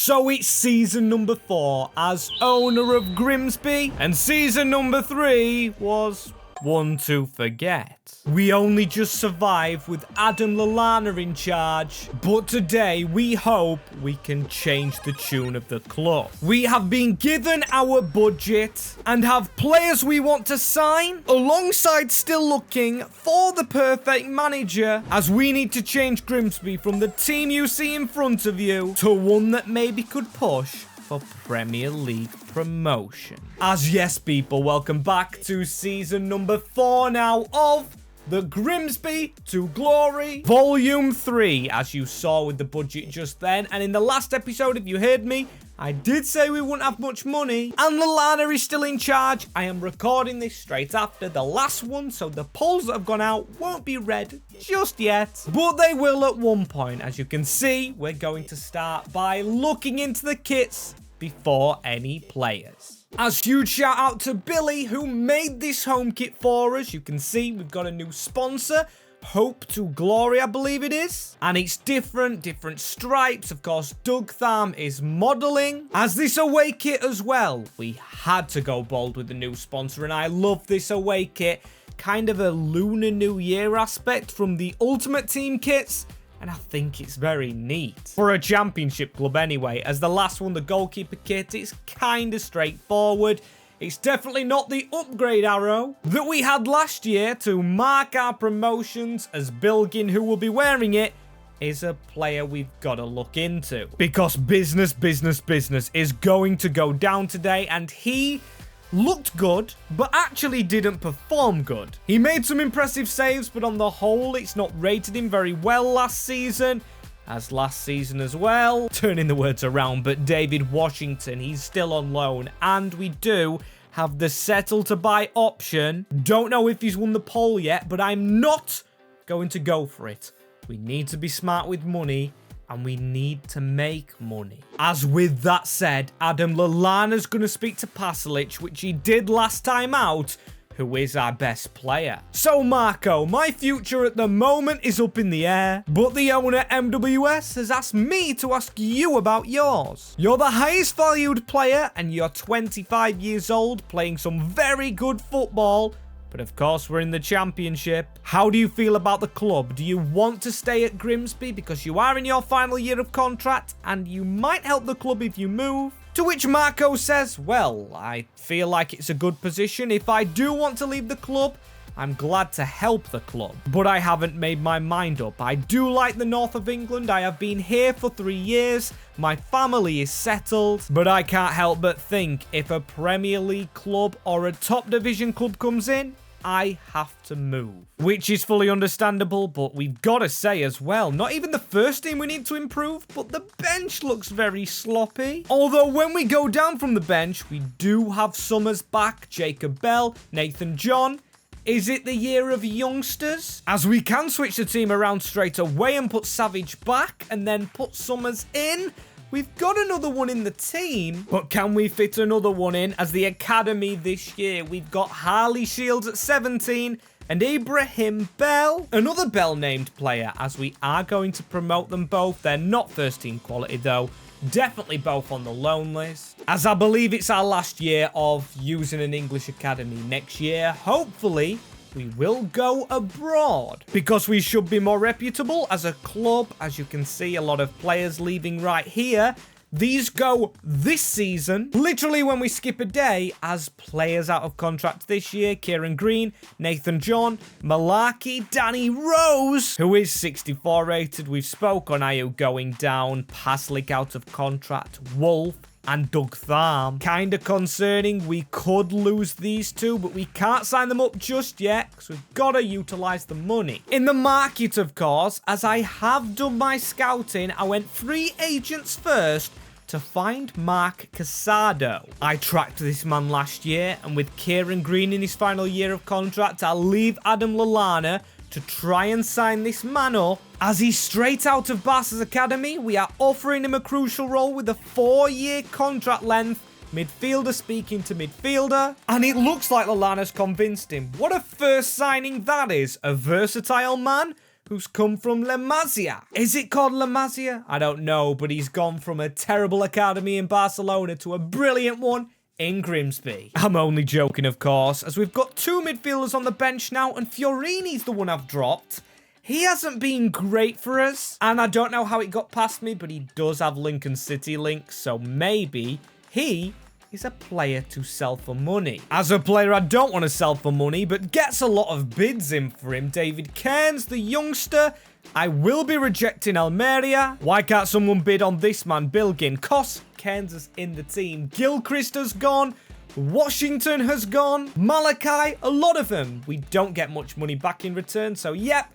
So it's season number 4 as owner of Grimsby, and season number 3 was one to forget. We only just survived with Adam Lallana in charge, but today we hope we can change the tune of the club. We have been given our budget and have players we want to sign, alongside still looking for the perfect manager, as we need to change Grimsby from the team you see in front of you to one that maybe could push for Premier League promotion. As yes, people, welcome back to season number 4 now of the Grimsby to Glory Volume 3, as you saw with the budget just then. And in the last episode, if you heard me, I did say we wouldn't have much money, and Lallana is still in charge. I am recording this straight after the last one, so the polls that have gone out won't be read just yet, but they will at one point. As you can see, we're going to start by looking into the kits before any players. As huge shout out to Billy, who made this home kit for us. You can see we've got a new sponsor, Hope to Glory, I believe it is. And it's different stripes. Of course, Doug Tham is modeling. As this away kit as well, we had to go bold with the new sponsor, and I love this away kit. Kind of a Lunar New Year aspect from the Ultimate Team kits, and I think it's very neat. For a championship club anyway, as the last one, the goalkeeper kit, it's kind of straightforward. It's definitely not the upgrade arrow that we had last year to mark our promotions, as Bilgin, who will be wearing it, is a player we've got to look into. Because business is going to go down today, and he looked good, but actually didn't perform good. He made some impressive saves, but on the whole, it's not rated him very well last season. As last season as well, turning the words around, but David Washington, he's still on loan, and we do have the settle to buy option. Don't know if he's won the poll yet, but I'm not going to go for it. We need to be smart with money, and we need to make money. As with that said, Adam Lallana's going to speak to Pasalic, which he did last time out, who is our best player. So Marco, my future at the moment is up in the air, but the owner MWS has asked me to ask you about yours. You're the highest valued player, and you're 25 years old, playing some very good football. But of course, we're in the championship. How do you feel about the club? Do you want to stay at Grimsby because you are in your final year of contract and you might help the club if you move? To which Marco says, well, I feel like it's a good position. If I do want to leave the club, I'm glad to help the club. But I haven't made my mind up. I do like the north of England. I have been here for 3 years. My family is settled. But I can't help but think if a Premier League club or a top division club comes in, I have to move. Which is fully understandable, but we've got to say as well, not even the first team we need to improve, but the bench looks very sloppy. Although when we go down from the bench, we do have Summers back, Jacob Bell, Nathan John. Is it the year of youngsters? As we can switch the team around straight away and put Savage back and then put Summers in. We've got another one in the team, but can we fit another one in as the academy this year? We've got Harley Shields at 17 and Ibrahim Bell, another Bell named player, as we are going to promote them both. They're not first team quality though. Definitely both on the loan list, as I believe it's our last year of using an English academy. Next year, hopefully, we will go abroad because we should be more reputable as a club. As you can see, a lot of players leaving right here. These go this season, literally when we skip a day, as players out of contract this year. Kieran Green, Nathan John, Malarkey, Danny Rose, who is 64 rated. We've spoke on Ayu going down, Paslick out of contract, Wolf, and Doug Tham. Kinda concerning. We could lose these two, but we can't sign them up just yet because we've got to utilize the money. In the market, of course, as I have done my scouting, I went free agents first to find Mark Casado. I tracked this man last year, and with Kieran Green in his final year of contract, I'll leave Adam Lallana to try and sign this man up. As he's straight out of Barca's academy, we are offering him a crucial role with a 4-year contract length. Midfielder speaking to midfielder. And it looks like Lallana's convinced him. What a first signing that is. A versatile man who's come from La Masia. Is it called La Masia? I don't know, but he's gone from a terrible academy in Barcelona to a brilliant one in Grimsby. I'm only joking, of course, as we've got two midfielders on the bench now, and Fiorini's the one I've dropped. He hasn't been great for us, and I don't know how it got past me, but he does have Lincoln City links, so maybe he is a player to sell for money. As a player, I don't want to sell for money, but gets a lot of bids in for him. David Cairns, the youngster. I will be rejecting Almeria. Why can't someone bid on this man, Bilgin? Cos, Cairns is in the team. Gilchrist has gone. Washington has gone. Malachi, a lot of them. We don't get much money back in return, so yep.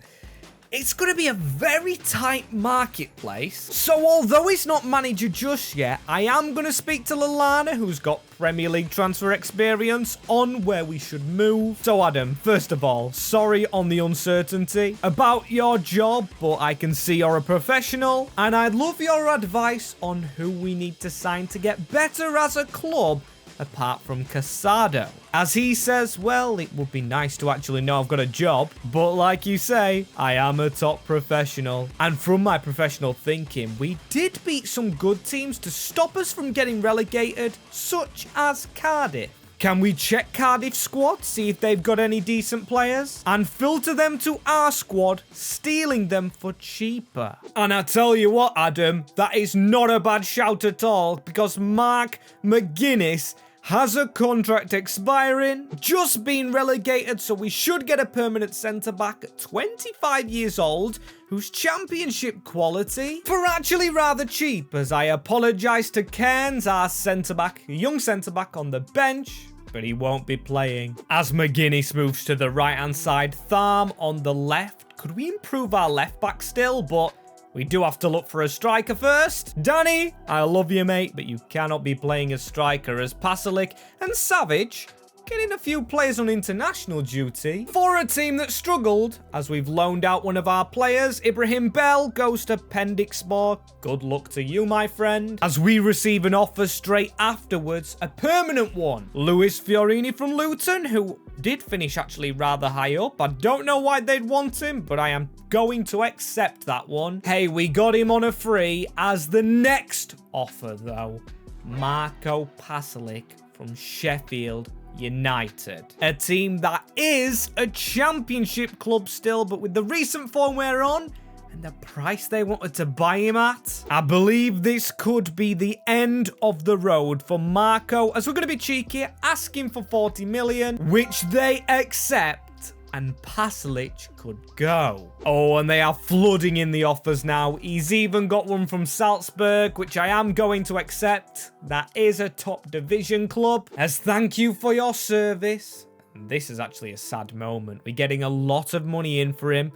It's going to be a very tight marketplace. So although he's not manager just yet, I am going to speak to Lallana, who's got Premier League transfer experience, on where we should move. So Adam, first of all, sorry on the uncertainty about your job, but I can see you're a professional, and I'd love your advice on who we need to sign to get better as a club, apart from Casado. As he says, well, it would be nice to actually know I've got a job, but like you say, I am a top professional. And from my professional thinking, we did beat some good teams to stop us from getting relegated, such as Cardiff. Can we check Cardiff's squad, see if they've got any decent players, and filter them to our squad, stealing them for cheaper? And I tell you what, Adam, that is not a bad shout at all, because Mark McGuinness has a contract expiring, just been relegated, so we should get a permanent centre-back at 25 years old, who's championship quality, for actually rather cheap, as I apologise to Cairns, our centre-back, young centre-back on the bench, but he won't be playing. As McGuinness moves to the right-hand side, Tharm on the left. Could we improve our left-back still? But we do have to look for a striker first. Danny, I love you, mate, but you cannot be playing as striker, as Pasalic and Savage getting a few players on international duty for a team that struggled, as we've loaned out one of our players. Ibrahim Bell goes to Pendixmore. Good luck to you, my friend. As we receive an offer straight afterwards, a permanent one. Luis Fiorini from Luton, who did finish actually rather high up. I don't know why they'd want him, but I am going to accept that one. Hey, we got him on a free. As the next offer, though, Marco Pasalic from Sheffield United. A team that is a championship club still, but with the recent form we're on and the price they wanted to buy him at, I believe this could be the end of the road for Marco, as we're going to be cheeky, asking for 40 million, which they accept, and Pasalic could go. Oh, and they are flooding in the offers now. He's even got one from Salzburg, which I am going to accept. That is a top division club. As thank you for your service. And this is actually a sad moment. We're getting a lot of money in for him,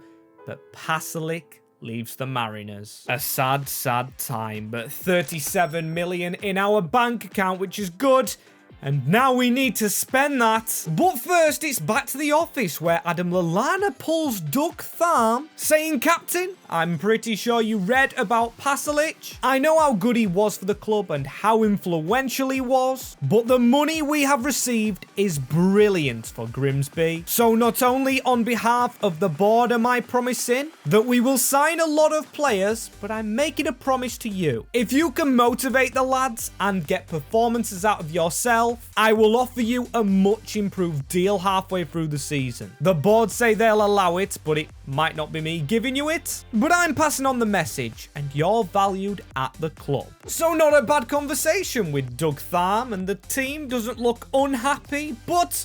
but Pasalic leaves the Mariners. A sad, sad time, but 37 million in our bank account, which is good. And now we need to spend that. But first, it's back to the office where Adam Lallana pulls Doug Tharm, saying, Captain, I'm pretty sure you read about Pasalic. I know how good he was for the club and how influential he was, but the money we have received is brilliant for Grimsby. So not only on behalf of the board am I promising that we will sign a lot of players, but I'm making a promise to you. If you can motivate the lads and get performances out of yourself, I will offer you a much improved deal halfway through the season. The board say they'll allow it, but it might not be me giving you it. But I'm passing on the message, and you're valued at the club. So not a bad conversation with Doug Tharm, and the team doesn't look unhappy, but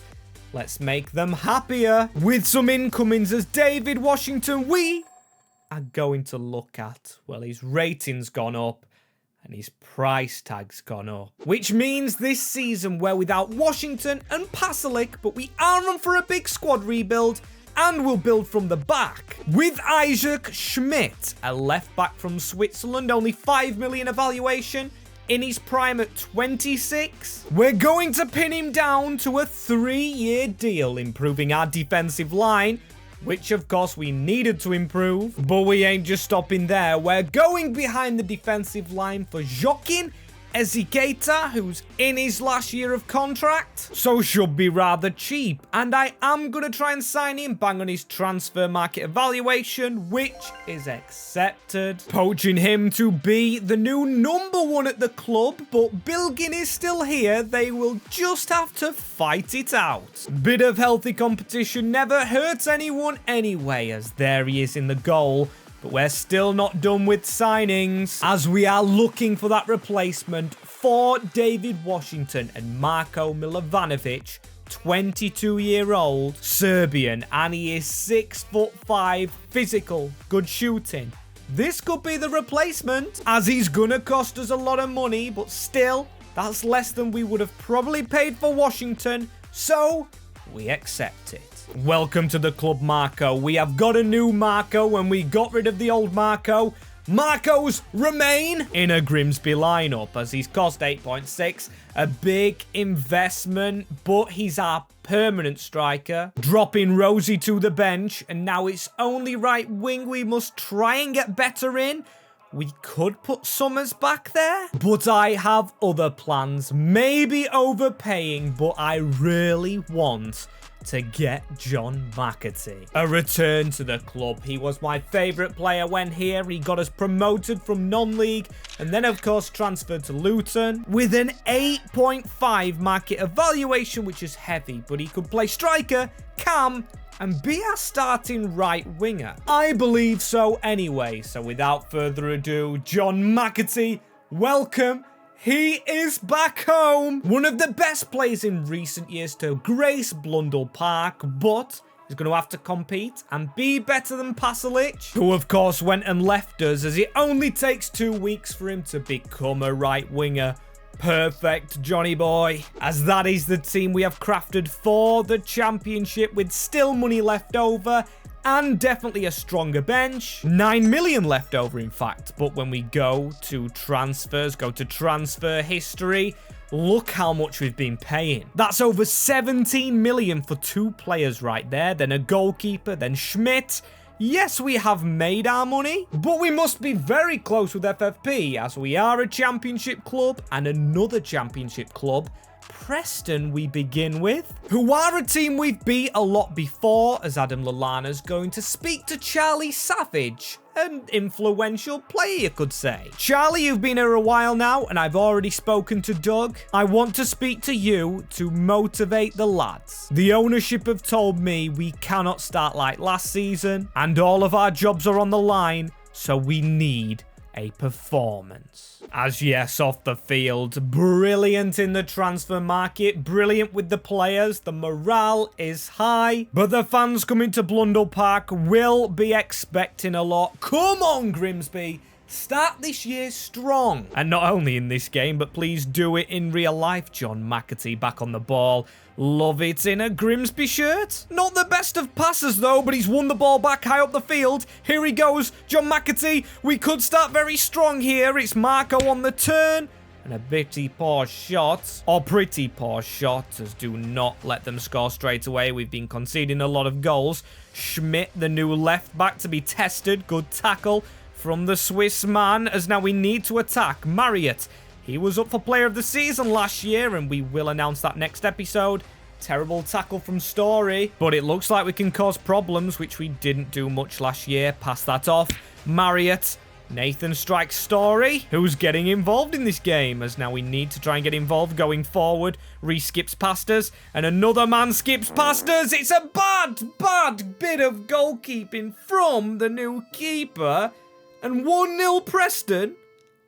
let's make them happier with some incomings, as David Washington we are going to look at. Well, his rating's gone up, and his price tag's gone up. Which means this season we're without Washington and Pasalic, but we are on for a big squad rebuild, and we'll build from the back. With Isaac Schmidt, a left back from Switzerland, only 5 million evaluation, in his prime at 26. We're going to pin him down to a 3-year deal, improving our defensive line, which of course we needed to improve, but we ain't just stopping there. We're going behind the defensive line for Joaquin Elgato, who's in his last year of contract, so should be rather cheap. And I am going to try and sign him, bang on his transfer market evaluation, which is accepted. Poaching him to be the new #1 at the club, but Bilgin is still here. They will just have to fight it out. Bit of healthy competition never hurts anyone anyway, as there he is in the goal. But we're still not done with signings, as we are looking for that replacement for David Washington and Marko Milovanovic, 22-year-old Serbian, and he is 6'5", physical, good shooting. This could be the replacement, as he's gonna cost us a lot of money, but still, that's less than we would have probably paid for Washington, so we accept it. Welcome to the club, Marko. We have got a new Marko and we got rid of the old Marko. Markos remain in a Grimsby lineup, as he's cost 8.6. A big investment, but he's our permanent striker. Dropping Rosie to the bench, and now it's only right wing we must try and get better in. We could put Summers back there, but I have other plans. Maybe overpaying, but I really want to get John McAtee. A return to the club. He was my favourite player when here. He got us promoted from non-league and then, of course, transferred to Luton with an 8.5 market evaluation, which is heavy, but he could play striker, cam, and be our starting right winger. I believe so anyway. So without further ado, John McAtee, welcome. He is back home. One of the best players in recent years to grace Blundell Park, but he's going to have to compete and be better than Pasalic, who of course went and left us, as it only takes 2 weeks for him to become a right winger. Perfect, Johnny boy, as that is the team we have crafted for the championship, with still money left over and definitely a stronger bench. 9 million left over, in fact. But when we go to transfers, go to transfer history, look how much we've been paying. That's over 17 million for 2 players right there. Then a goalkeeper, then Schmidt. Yes, we have made our money, but we must be very close with FFP, as we are a championship club and another championship club, Preston, we begin with, who are a team we've beat a lot before, as Adam Lallana's going to speak to Charlie Savage, an influential player, you could say. Charlie, you've been here a while now, and I've already spoken to Doug. I want to speak to you to motivate the lads. The ownership have told me we cannot start like last season, and all of our jobs are on the line, so we need a performance. As yes, off the field, brilliant in the transfer market, brilliant with the players, the morale is high, but the fans coming to Blundell Park will be expecting a lot. Come on, Grimsby, start this year strong. And not only in this game, but please do it in real life. John McAtee back on the ball. Love it in a Grimsby shirt. Not the best of passes though, but he's won the ball back high up the field. Here he goes, John McAtee. We could start very strong here. It's Marko on the turn. And a pretty poor shot, as do not let them score straight away. We've been conceding a lot of goals. Schmidt, the new left back to be tested. Good tackle from the Swiss man, as now we need to attack. Marriott, he was up for player of the season last year, and we will announce that next episode. Terrible tackle from Story, but it looks like we can cause problems, which we didn't do much last year. Pass that off. Marriott. Nathan strikes Story, who's getting involved in this game, as now we need to try and get involved going forward. Skips past us, and another man skips past us. It's a bad bit of goalkeeping from the new keeper. And 1-0 Preston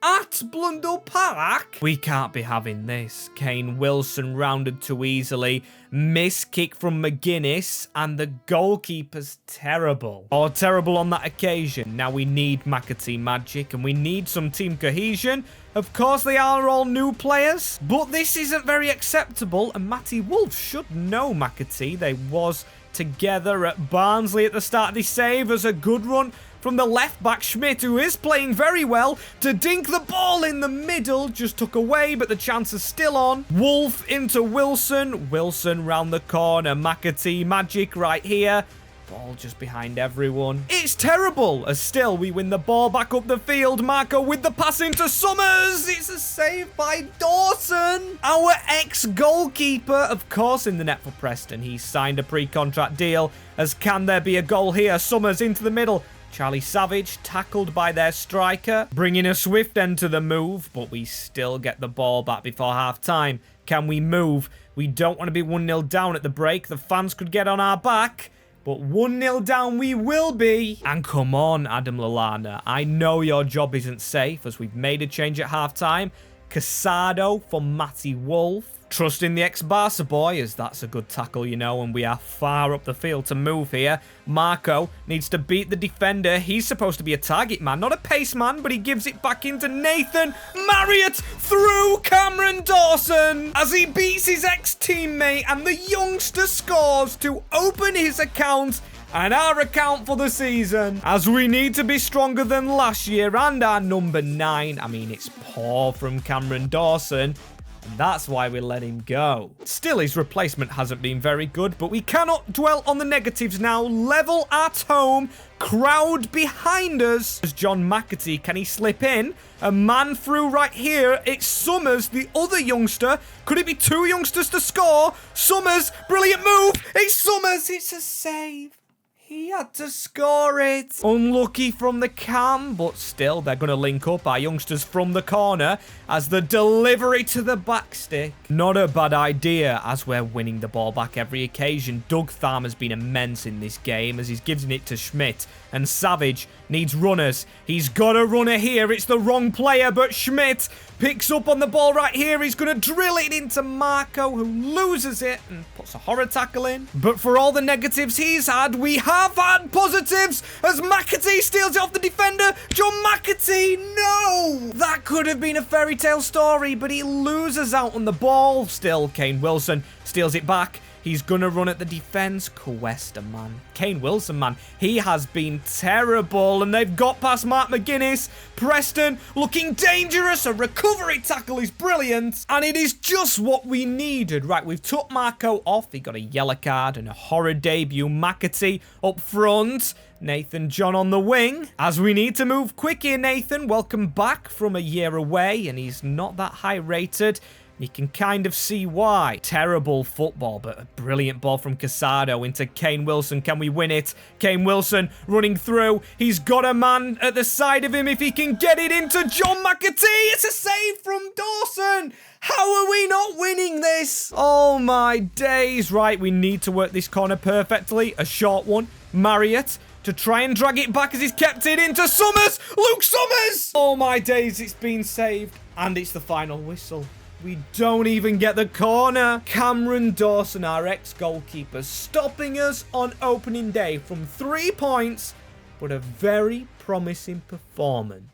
at Blundell Park. We can't be having this. Kane Wilson rounded too easily. Miss kick from McGuinness, and the goalkeeper's terrible. Or terrible on that occasion. Now we need McAtee magic, and we need some team cohesion. Of course, they are all new players, but this isn't very acceptable, and Matty Wolf should know McAtee. They was together at Barnsley at the start of this save. As a good run from the left back Schmidt, who is playing very well, to dink the ball in the middle. Just took away, but the chance is still on. Wolf into Wilson. Wilson round the corner. McAtee magic right here. Ball just behind everyone. It's terrible, as still we win the ball back up the field. Marco with the pass into Summers. It's a save by Dawson. Our ex-goalkeeper, of course, in the net for Preston. He's signed a pre-contract deal, as can there be a goal here? Summers into the middle. Charlie Savage tackled by their striker, bringing a swift end to the move, but we still get the ball back before half-time. Can we move? We don't want to be 1-0 down at the break. The fans could get on our back. But 1-0 down we will be. And come on, Adam Lallana. I know your job isn't safe, as we've made a change at halftime. Casado for Matty Wolf. Trusting the ex-Barca boy, as that's a good tackle, you know, and we are far up the field to move here. Marco needs to beat the defender. He's supposed to be a target man, not a pace man, but he gives it back into Nathan Marriott through Cameron Dawson as he beats his ex-teammate, and the youngster scores to open his account and our account for the season, as we need to be stronger than last year. And our number 9, I mean, it's poor from Cameron Dawson, and that's why we let him go. Still, his replacement hasn't been very good, but we cannot dwell on the negatives now. Level at home, crowd behind us. As John McAtee, can he slip in? A man through right here. It's Summers, the other youngster. Could it be 2 youngsters to score? Summers, brilliant move. It's Summers. It's a save. He had to score it. Unlucky from the cam, but still, they're going to link up our youngsters from the corner as the delivery to the back stick. Not a bad idea, as we're winning the ball back every occasion. Doug Tharm has been immense in this game, as he's giving it to Schmidt. And Savage needs runners. He's got a runner here. It's the wrong player, but Schmidt picks up on the ball right here. He's going to drill it into Marco, who loses it and puts a horror tackle in. But for all the negatives he's had, we have had positives, as McAtee steals it off the defender. John McAtee, no! That could have been a fairy tale story, but he loses out on the ball. Still, Kane Wilson steals it back. He's going to run at the defense. Cuesta, man. Kane Wilson, man. He has been terrible. And they've got past Mark McGuinness. Preston looking dangerous. A recovery tackle is brilliant. And it is just what we needed. Right, we've took Marco off. He got a yellow card and a horror debut. McAtee up front. Nathan John on the wing. As we need to move quick here, Nathan. Welcome back from a year away. And he's not that high rated. You can kind of see why. Terrible football, but a brilliant ball from Casado into Kane Wilson. Can we win it? Kane Wilson running through. He's got a man at the side of him if he can get it into John McAtee. It's a save from Dawson. How are we not winning this? Oh my days. Right, we need to work this corner perfectly. A short one. Marriott to try and drag it back as he's kept it into Summers. Luke Summers. Oh my days, it's been saved. And it's the final whistle. We don't even get the corner. Cameron Dawson, our ex-goalkeeper, stopping us on opening day from 3 points, but a very promising performance.